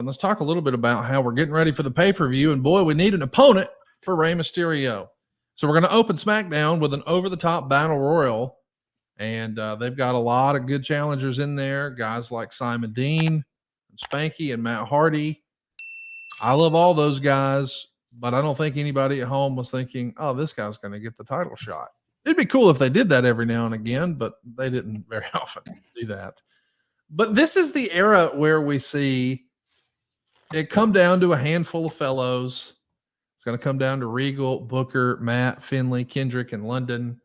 And let's talk a little bit about how we're getting ready for the pay-per-view. And boy, we need an opponent for Rey Mysterio. So we're going to open SmackDown with an over-the-top battle royal. And they've got a lot of good challengers in there. Guys like Simon Dean, and Spanky, and Matt Hardy. I love all those guys, but I don't think anybody at home was thinking, oh, this guy's going to get the title shot. It'd be cool if they did that every now and again, but they didn't very often do that. But this is the era where we see it come down to a handful of fellows. It's going to come down to Regal, Booker, Matt, Finlay, Kendrick, and London.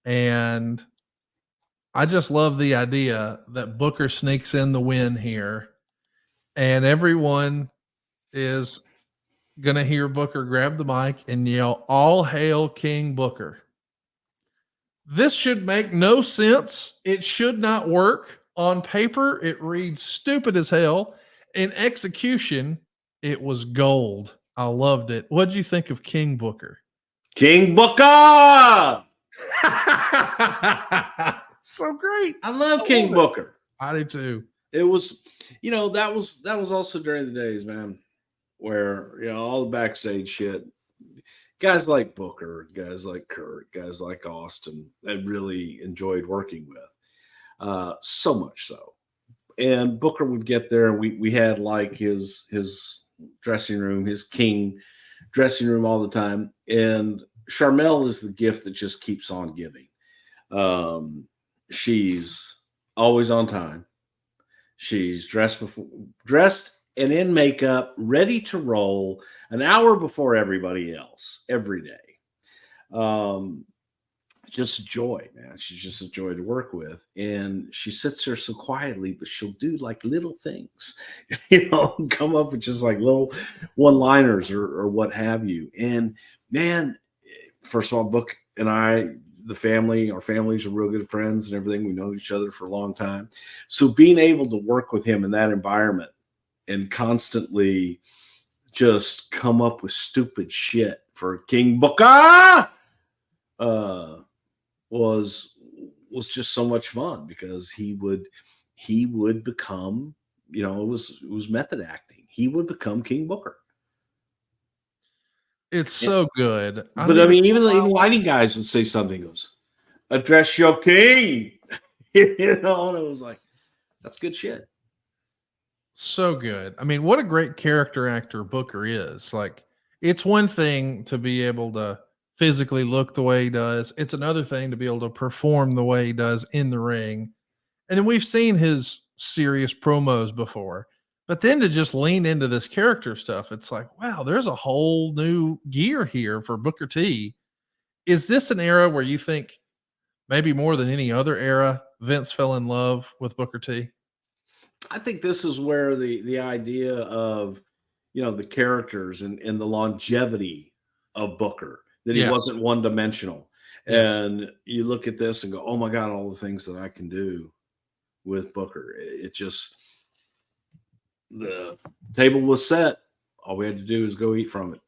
And I just love the idea that Booker sneaks in the win here, and everyone is going to hear Booker grab the mic and yell, "All hail King Booker." This should make no sense. It should not work. On paper, it reads stupid as hell. In execution, it was gold. I loved it. What'd you think of King Booker? King Booker! So great. I love King Booker. I do too. It was, that was also during the days, man, where, all the backstage shit, guys like Booker, guys like Kurt, guys like Austin, I really enjoyed working with. So much so. And Booker would get there, and we had like his dressing room, his king dressing room all the time. And Charmel is the gift that just keeps on giving. She's always on time. She's dressed and in makeup, ready to roll an hour before everybody else every day. Just a joy, man. She's just a joy to work with. And she sits there so quietly, but she'll do like little things, come up with just like little one-liners or what have you. And man, first of all, Book and I, our families are real good friends and everything. We know each other for a long time. So being able to work with him in that environment and constantly just come up with stupid shit for King Booker was just so much fun, because he would become, it was method acting. He would become King Booker. It's so good. But I mean, even lighting guys would say something, goes, "Address your king," and it was like, that's good shit. So good. I mean, what a great character actor Booker is. Like, it's one thing to be able to physically look the way he does. It's another thing to be able to perform the way he does in the ring. And then we've seen his serious promos before, but then to just lean into this character stuff, it's like, wow, there's a whole new gear here for Booker T. Is this an era where you think maybe more than any other era, Vince fell in love with Booker T? I think this is where the idea of, the characters and the longevity of Booker, that he wasn't one dimensional. Yes. And you look at this and go, oh my God, all the things that I can do with Booker. It just, the table was set. All we had to do is go eat from it.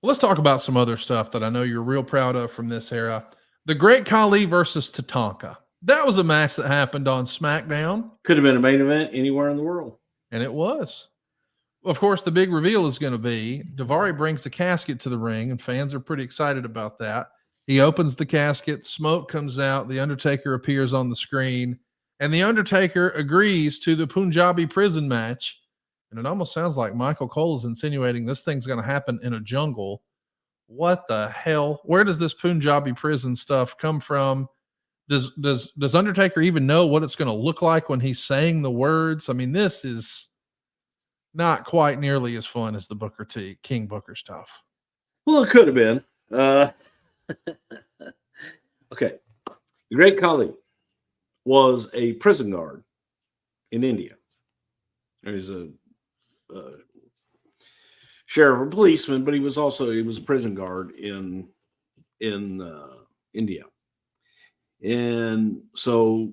Well, let's talk about some other stuff that I know you're real proud of from this era. The Great Khali versus Tatanka. That was a match that happened on SmackDown. Could have been a main event anywhere in the world. And it was. Of course, the big reveal is going to be Daivari brings the casket to the ring, and fans are pretty excited about that. He opens the casket, smoke comes out, the Undertaker appears on the screen, and the Undertaker agrees to the Punjabi Prison match. And it almost sounds like Michael Cole is insinuating this thing's going to happen in a jungle. What the hell? Where does this Punjabi Prison stuff come from? Does Undertaker even know what it's going to look like when he's saying the words? I mean, this is not quite nearly as fun as the Booker T, King Booker stuff. Well, it could have been. Okay. The Great Khali was a prison guard in India. He's a sheriff or policeman, but he was a prison guard in India. And so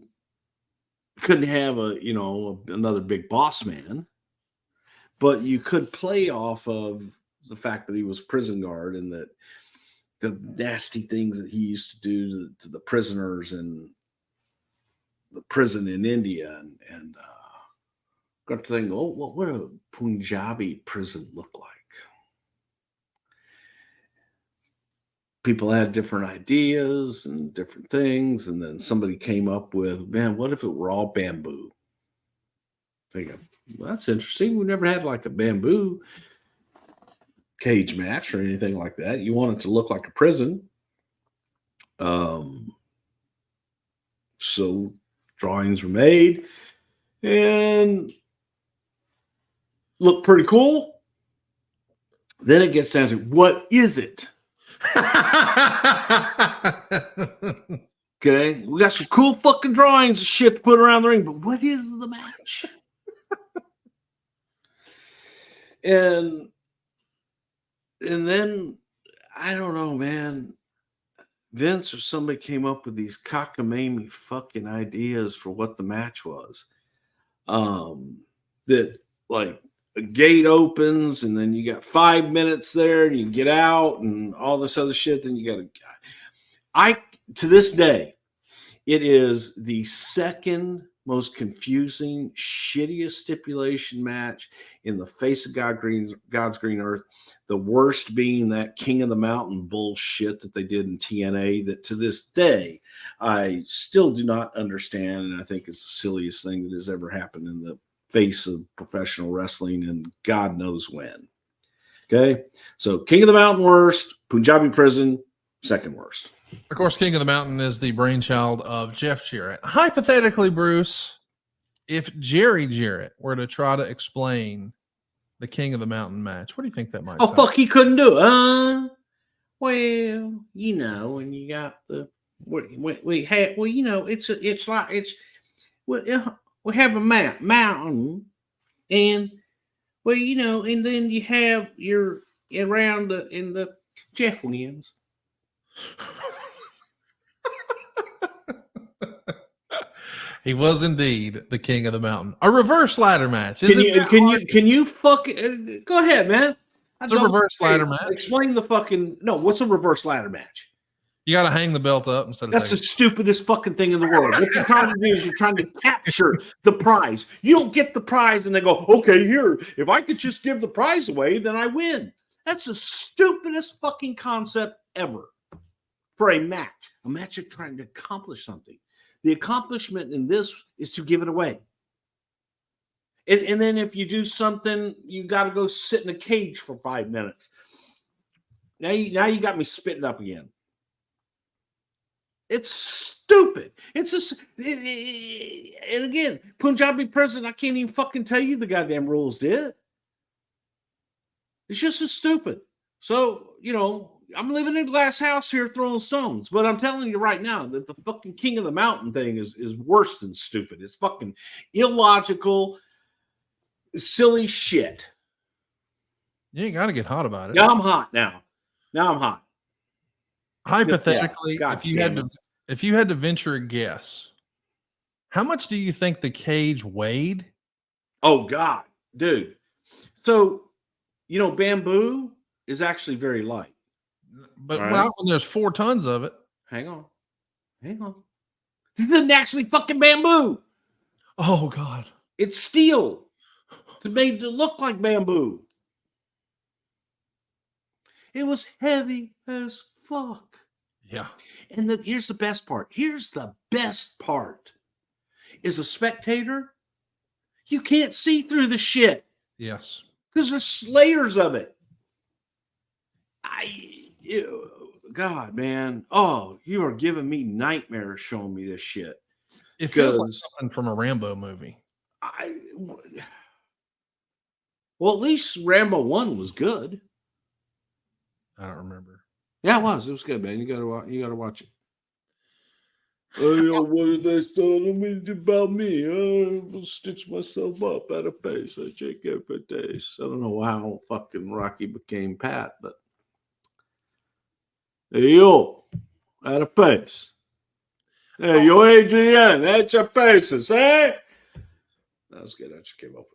couldn't have another big boss man, but you could play off of the fact that he was a prison guard and that the nasty things that he used to do to the prisoners in the prison in India and got to think, oh, what would a Punjabi prison look like? People had different ideas and different things, and then somebody came up with, man, what if it were all bamboo? Thinking, well, that's interesting. We never had like a bamboo cage match or anything like that. You want it to look like a prison. So drawings were made and look pretty cool. Then it gets down to, what is it? Okay, we got some cool fucking drawings of shit to put around the ring, but what is the match? and then I don't know, man. Vince or somebody came up with these cockamamie fucking ideas for what the match was. That like a gate opens and then you got 5 minutes there and you get out and all this other shit. Then you got to this day, it is the second most confusing, shittiest stipulation match in the face of God's green earth. The worst being that King of the Mountain bullshit that they did in TNA, that to this day, I still do not understand. And I think it's the silliest thing that has ever happened in the face of professional wrestling, and God knows when. Okay. So King of the Mountain worst, Punjabi Prison, second worst. Of course, King of the Mountain is the brainchild of Jeff Jarrett. Hypothetically, Bruce, if Jerry Jarrett were to try to explain the King of the Mountain match, what do you think that might sound? Fuck, he couldn't do it. Well, you know, when you got the we have, well, you know, we have a mountain, and well, you know, and then you have your around in the Jeff wins. He was indeed the King of the Mountain. A reverse ladder match. Can you fucking go ahead, man? It's a reverse ladder match. Explain the fucking what's a reverse ladder match? You got to hang the belt up instead of. That's the stupidest fucking thing in the world. What you're trying to do is you're trying to capture the prize. You don't get the prize and they go, okay, here, if I could just give the prize away, then I win. That's the stupidest fucking concept ever for a match. A match of trying to accomplish something. The accomplishment in this is to give it away. And then if you do something, you got to go sit in a cage for 5 minutes. Now you got me spitting up again. It's stupid. And again, Punjabi Prison, I can't even fucking tell you the goddamn rules did. It's just as stupid. So, you know, I'm living in a glass house here throwing stones, but I'm telling you right now that the fucking King of the Mountain thing is worse than stupid. It's fucking illogical, silly shit. You ain't got to get hot about it. Yeah, I'm hot now. Now I'm hot. Hypothetically, if you had to venture a guess, how much do you think the cage weighed? Oh God, dude. So, you know, bamboo is actually very light. But not when there's 4 tons of it. Hang on. This isn't actually fucking bamboo. Oh God. It's steel. It's made to look like bamboo. It was heavy as fuck. Yeah. And here's the best part. Is a spectator, you can't see through the shit. Yes. Because there's layers of it. God, man. Oh, you are giving me nightmares showing me this shit. It feels like something from a Rambo movie. Well, at least Rambo 1 was good. I don't remember. Yeah, it was. It was good, man. You gotta watch it. What they telling me about me? I will stitch myself up at a pace. I check every day. I don't know how fucking Rocky became Pat, but hey, yo, at a pace. Hey, yo, Adrian, at your paces, eh? That was good. I just came up with